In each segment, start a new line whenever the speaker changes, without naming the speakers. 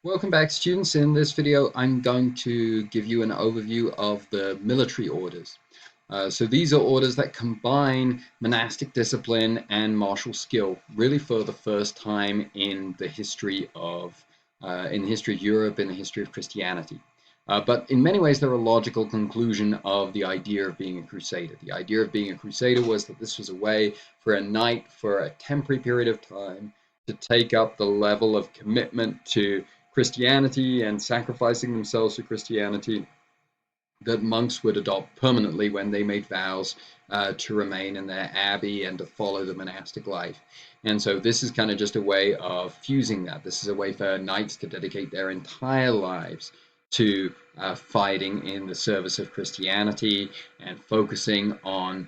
Welcome back, students. In this video, I'm going to give you an overview of the military orders. So these are orders that combine monastic discipline and martial skill, really for the first time in the history of Europe, in the history of Christianity. But in many ways, they're a logical conclusion of the idea of being a crusader. The idea of being a crusader was that this was a way for a knight, for a temporary period of time, to take up the level of commitment to Christianity and sacrificing themselves to Christianity that monks would adopt permanently when they made vows to remain in their abbey and to follow the monastic life. And so this is kind of just a way of fusing that. This is a way for knights to dedicate their entire lives to fighting in the service of Christianity and focusing on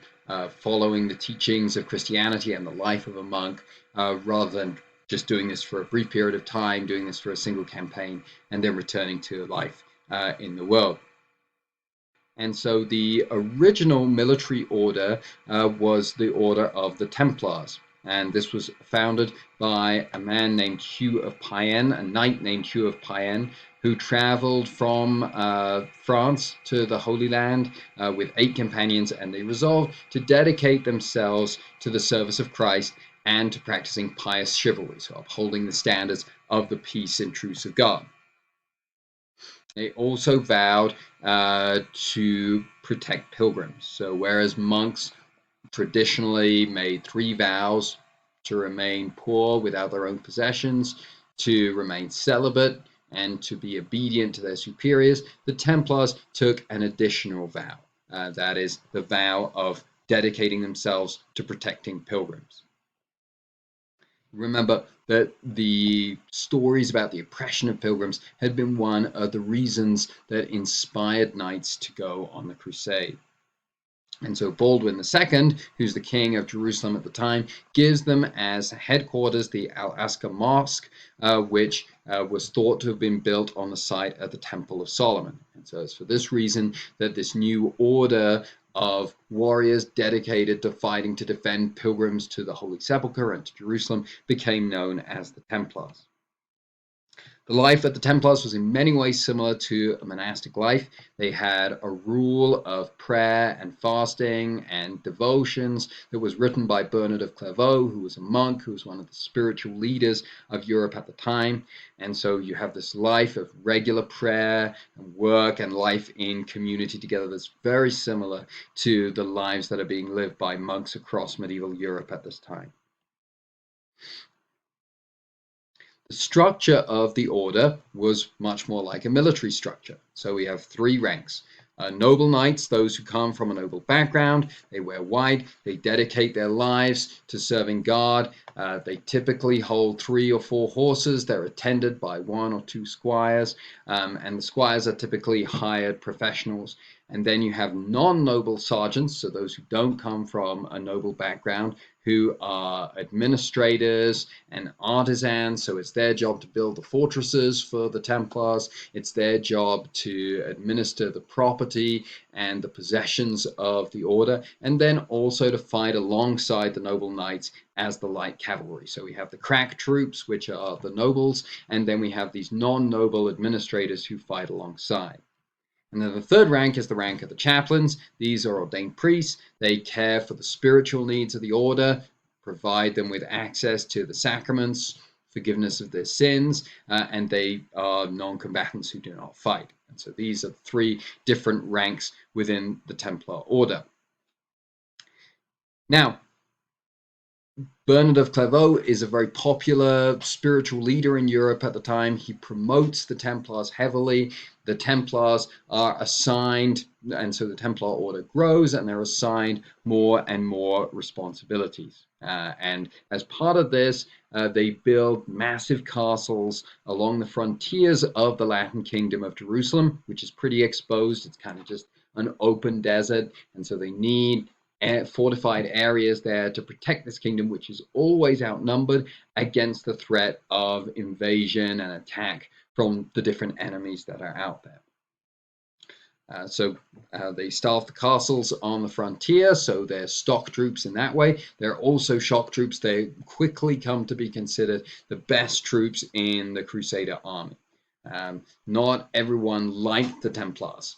following the teachings of Christianity and the life of a monk rather than just doing this for a brief period of time, doing this for a single campaign, and then returning to life in the world. And so the original military order was the Order of the Templars. And this was founded by a man named Hugh of Payenne, a knight named Hugh of Payenne, who traveled from France to the Holy Land with 8 companions, and they resolved to dedicate themselves to the service of Christ and to practicing pious chivalry, so upholding the standards of the peace and truce of God. They also vowed to protect pilgrims. So whereas monks traditionally made 3 vows: to remain poor without their own possessions, to remain celibate, and to be obedient to their superiors, the Templars took an additional vow. That is the vow of dedicating themselves to protecting pilgrims. Remember that the stories about the oppression of pilgrims had been one of the reasons that inspired knights to go on the crusade. And so Baldwin II, who's the king of Jerusalem at the time, gives them as headquarters the Al-Aqsa Mosque, which was thought to have been built on the site of the Temple of Solomon. And so it's for this reason that this new order of warriors dedicated to fighting to defend pilgrims to the Holy Sepulchre and to Jerusalem became known as the Templars. The life of the Templars was in many ways similar to a monastic life. They had a rule of prayer and fasting and devotions that was written by Bernard of Clairvaux, who was a monk, who was one of the spiritual leaders of Europe at the time. And so you have this life of regular prayer and work and life in community together that's very similar to the lives that are being lived by monks across medieval Europe at this time. The structure of the order was much more like a military structure. So we have 3 ranks. Noble knights, those who come from a noble background, they wear white, they dedicate their lives to serving God. They typically hold 3 or 4 horses. They're attended by 1 or 2 squires, and the squires are typically hired professionals. And then you have non-noble sergeants, so those who don't come from a noble background, who are administrators and artisans. So it's their job to build the fortresses for the Templars. It's their job to administer the property and the possessions of the order, and then also to fight alongside the noble knights as the light cavalry. So we have the crack troops, which are the nobles, and then we have these non-noble administrators who fight alongside. And then the third rank is the rank of the chaplains. These are ordained priests. They care for the spiritual needs of the order, provide them with access to the sacraments, forgiveness of their sins, and they are non-combatants who do not fight. And so these are 3 different ranks within the Templar order. Now, Bernard of Clairvaux is a very popular spiritual leader in Europe at the time. He promotes the Templars heavily. The Templars are assigned, and so the Templar order grows, and they're assigned more and more responsibilities. And as part of this, they build massive castles along the frontiers of the Latin Kingdom of Jerusalem, which is pretty exposed. It's kind of just an open desert, and so they need fortified areas there to protect this kingdom, which is always outnumbered against the threat of invasion and attack from the different enemies that are out there. So they staff the castles on the frontier, so they're stock troops in that way. They're also shock troops. They quickly come to be considered the best troops in the Crusader army. Not everyone liked the Templars.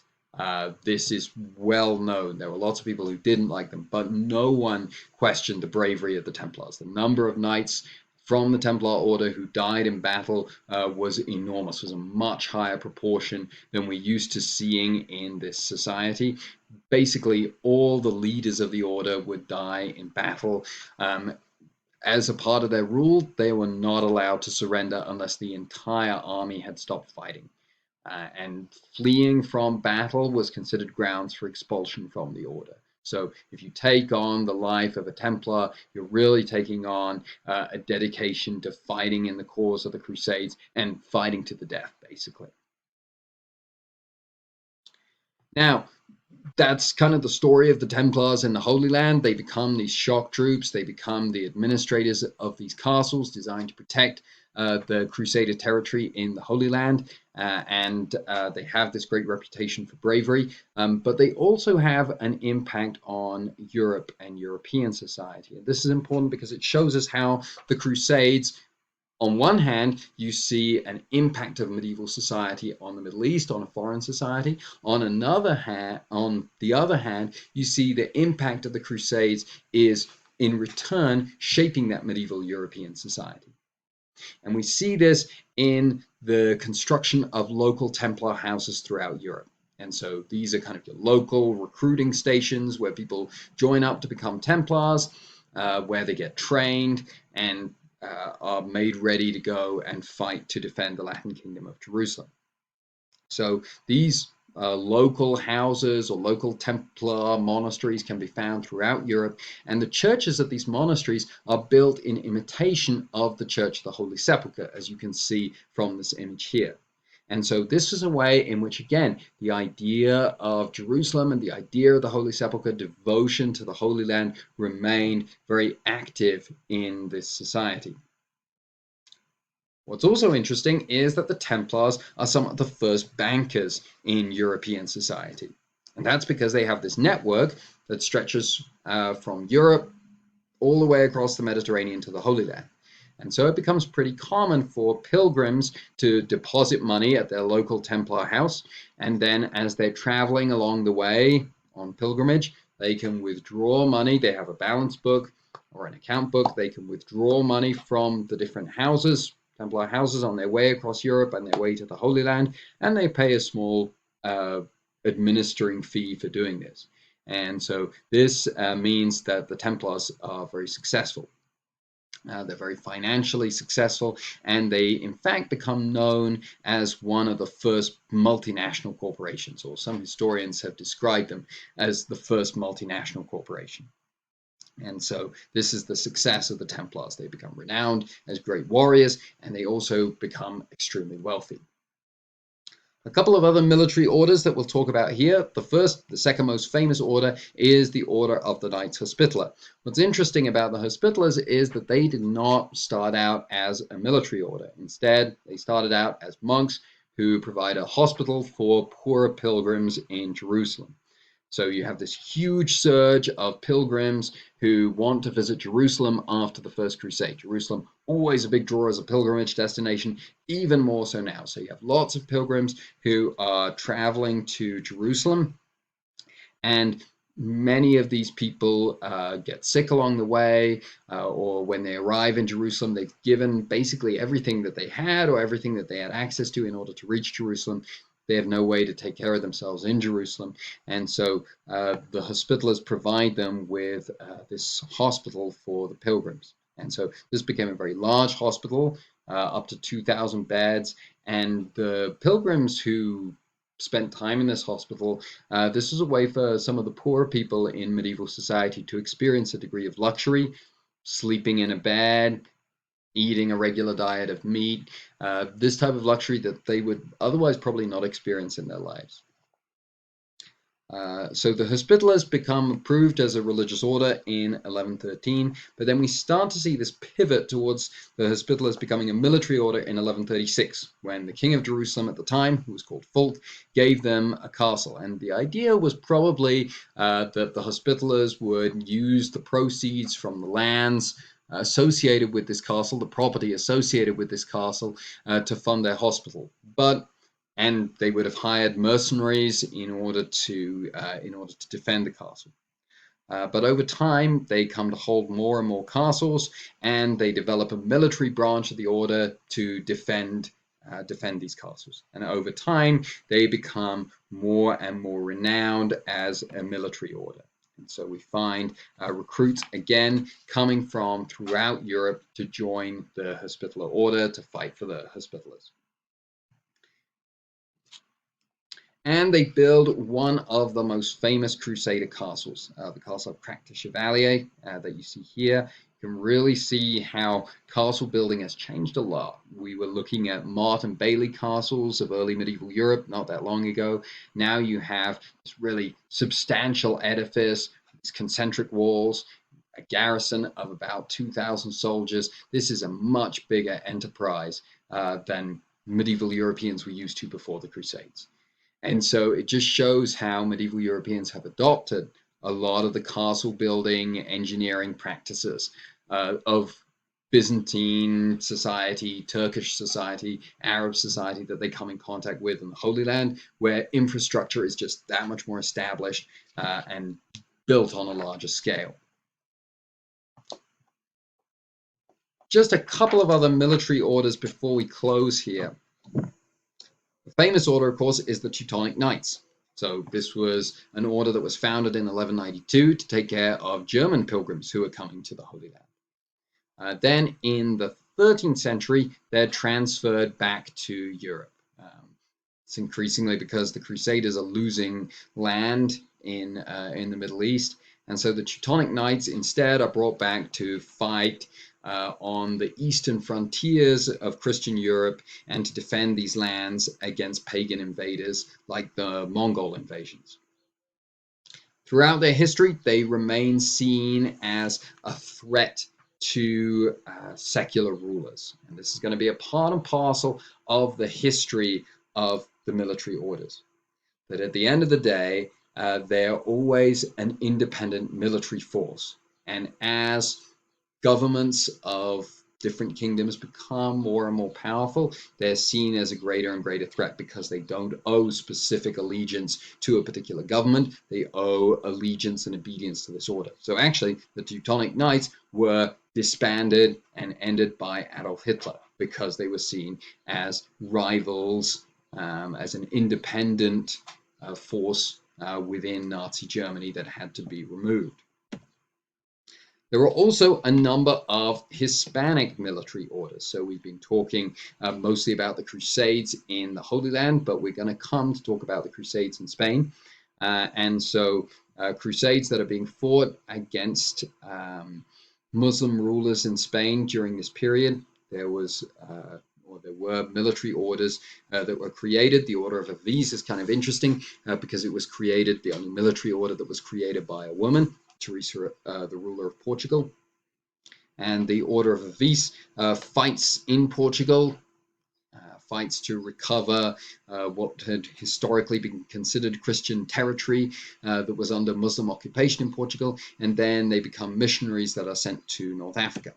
This is well known. There were lots of people who didn't like them, but no one questioned the bravery of the Templars. The number of knights from the Templar Order who died in battle was enormous, was a much higher proportion than we're used to seeing in this society. Basically, all the leaders of the order would die in battle. As a part of their rule, they were not allowed to surrender unless the entire army had stopped fighting. And fleeing from battle was considered grounds for expulsion from the order. So if you take on the life of a Templar, you're really taking on a dedication to fighting in the cause of the Crusades and fighting to the death, basically. Now, that's kind of the story of the Templars in the Holy Land. They become these shock troops. They become the administrators of these castles designed to protect the Crusader territory in the Holy Land. And they have this great reputation for bravery. But they also have an impact on Europe and European society. And this is important because it shows us how the Crusades, on one hand, you see an impact of medieval society on the Middle East, on a foreign society. On the other hand, you see the impact of the Crusades is in return shaping that medieval European society. And we see this in the construction of local Templar houses throughout Europe. And so these are kind of your local recruiting stations where people join up to become Templars, where they get trained and are made ready to go and fight to defend the Latin Kingdom of Jerusalem. So these local houses or local Templar monasteries can be found throughout Europe, and the churches of these monasteries are built in imitation of the Church of the Holy Sepulchre, as you can see from this image here. And so this is a way in which, again, the idea of Jerusalem and the idea of the Holy Sepulchre, devotion to the Holy Land, remained very active in this society. What's also interesting is that the Templars are some of the first bankers in European society. And that's because they have this network that stretches from Europe all the way across the Mediterranean to the Holy Land. And so it becomes pretty common for pilgrims to deposit money at their local Templar house. And then as they're traveling along the way on pilgrimage, they can withdraw money. They have a balance book or an account book. They can withdraw money from the different houses, Templar houses, on their way across Europe and their way to the Holy Land. And they pay a small administering fee for doing this. And so this means that the Templars are very successful. They're very financially successful, and they in fact become known as one of the first multinational corporations, or some historians have described them as the first multinational corporation. And so this is the success of the Templars. They become renowned as great warriors, and they also become extremely wealthy. A couple of other military orders that we'll talk about here. The second most famous order is the Order of the Knights Hospitaller. What's interesting about the Hospitallers is that they did not start out as a military order. Instead, they started out as monks who provide a hospital for poorer pilgrims in Jerusalem. So you have this huge surge of pilgrims who want to visit Jerusalem after the First Crusade. Jerusalem, always a big draw as a pilgrimage destination, even more so now. So you have lots of pilgrims who are traveling to Jerusalem, and many of these people get sick along the way, or when they arrive in Jerusalem, they've given basically everything that they had or everything that they had access to in order to reach Jerusalem. They have no way to take care of themselves in Jerusalem. And so the Hospitallers provide them with this hospital for the pilgrims. And so this became a very large hospital, up to 2,000 beds. And the pilgrims who spent time in this hospital, this was a way for some of the poorer people in medieval society to experience a degree of luxury, sleeping in a bed, eating a regular diet of meat, this type of luxury that they would otherwise probably not experience in their lives. So the Hospitallers become approved as a religious order in 1113, but then we start to see this pivot towards the Hospitallers becoming a military order in 1136, when the king of Jerusalem at the time, who was called Fulk, gave them a castle. And the idea was probably that the Hospitallers would use the proceeds from the lands associated with this castle, the property associated with this castle, to fund their hospital. And they would have hired mercenaries in order to defend the castle. But over time, they come to hold more and more castles, and they develop a military branch of the order to defend these castles. And over time, they become more and more renowned as a military order. And so we find recruits again coming from throughout Europe to join the Hospitaller Order to fight for the Hospitallers. And they build one of the most famous Crusader castles, the Castle of Crac Chevalier that you see here. You can really see how castle building has changed a lot. We were looking at Mart and Bailey castles of early medieval Europe not that long ago. Now you have this really substantial edifice, these concentric walls, a garrison of about 2,000 soldiers. This is a much bigger enterprise than medieval Europeans were used to before the Crusades. And so it just shows how medieval Europeans have adopted a lot of the castle building engineering practices of Byzantine society, Turkish society, Arab society that they come in contact with in the Holy Land, where infrastructure is just that much more established and built on a larger scale. Just a couple of other military orders before we close here. The famous order, of course, is the Teutonic Knights. So this was an order that was founded in 1192 to take care of German pilgrims who were coming to the Holy Land. Then in the 13th century, they're transferred back to Europe. It's increasingly because the Crusaders are losing land in the Middle East. And so the Teutonic Knights instead are brought back to fight on the eastern frontiers of Christian Europe and to defend these lands against pagan invaders like the Mongol invasions. Throughout their history, they remain seen as a threat to secular rulers. And this is going to be a part and parcel of the history of the military orders. That at the end of the day, they're always an independent military force. And as governments of different kingdoms become more and more powerful, they're seen as a greater and greater threat because they don't owe specific allegiance to a particular government. They owe allegiance and obedience to this order. So actually, the Teutonic Knights were disbanded and ended by Adolf Hitler because they were seen as rivals, as an independent force within Nazi Germany that had to be removed. There were also a number of Hispanic military orders. So we've been talking mostly about the Crusades in the Holy Land, but we're going to come to talk about the Crusades in Spain. And so Crusades that are being fought against Muslim rulers in Spain during this period. There were military orders that were created. The Order of Aviz is kind of interesting because it was created, the only military order that was created by a woman, Teresa, the ruler of Portugal. And the Order of Aviz fights in Portugal, fights to recover what had historically been considered Christian territory that was under Muslim occupation in Portugal, and then they become missionaries that are sent to North Africa.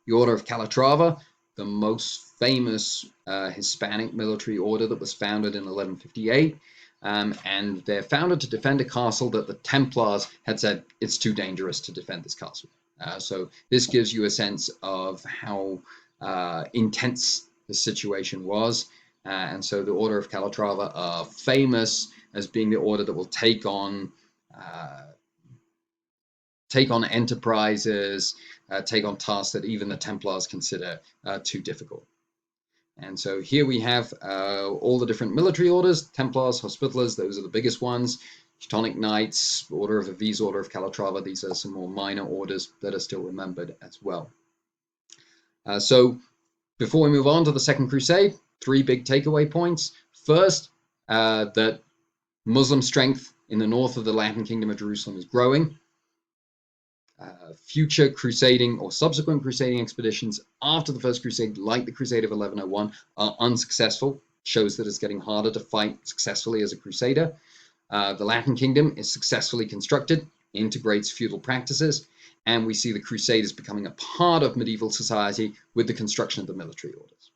The Order of Calatrava, the most famous Hispanic military order that was founded in 1158, and they're founded to defend a castle that the Templars had said it's too dangerous to defend this castle. So this gives you a sense of how intense the situation was. And so the Order of Calatrava are famous as being the order that will take on enterprises, take on tasks that even the Templars consider too difficult. And so here we have all the different military orders: Templars, Hospitallers, those are the biggest ones. Teutonic Knights, Order of Aviz, Order of Calatrava, these are some more minor orders that are still remembered as well. So before we move on to the Second Crusade, three big takeaway points. First, that Muslim strength in the north of the Latin Kingdom of Jerusalem is growing. Future crusading or subsequent crusading expeditions after the First Crusade, like the Crusade of 1101, are unsuccessful. Shows that it's getting harder to fight successfully as a crusader. The Latin Kingdom is successfully constructed, integrates feudal practices, and we see the Crusaders becoming a part of medieval society with the construction of the military orders.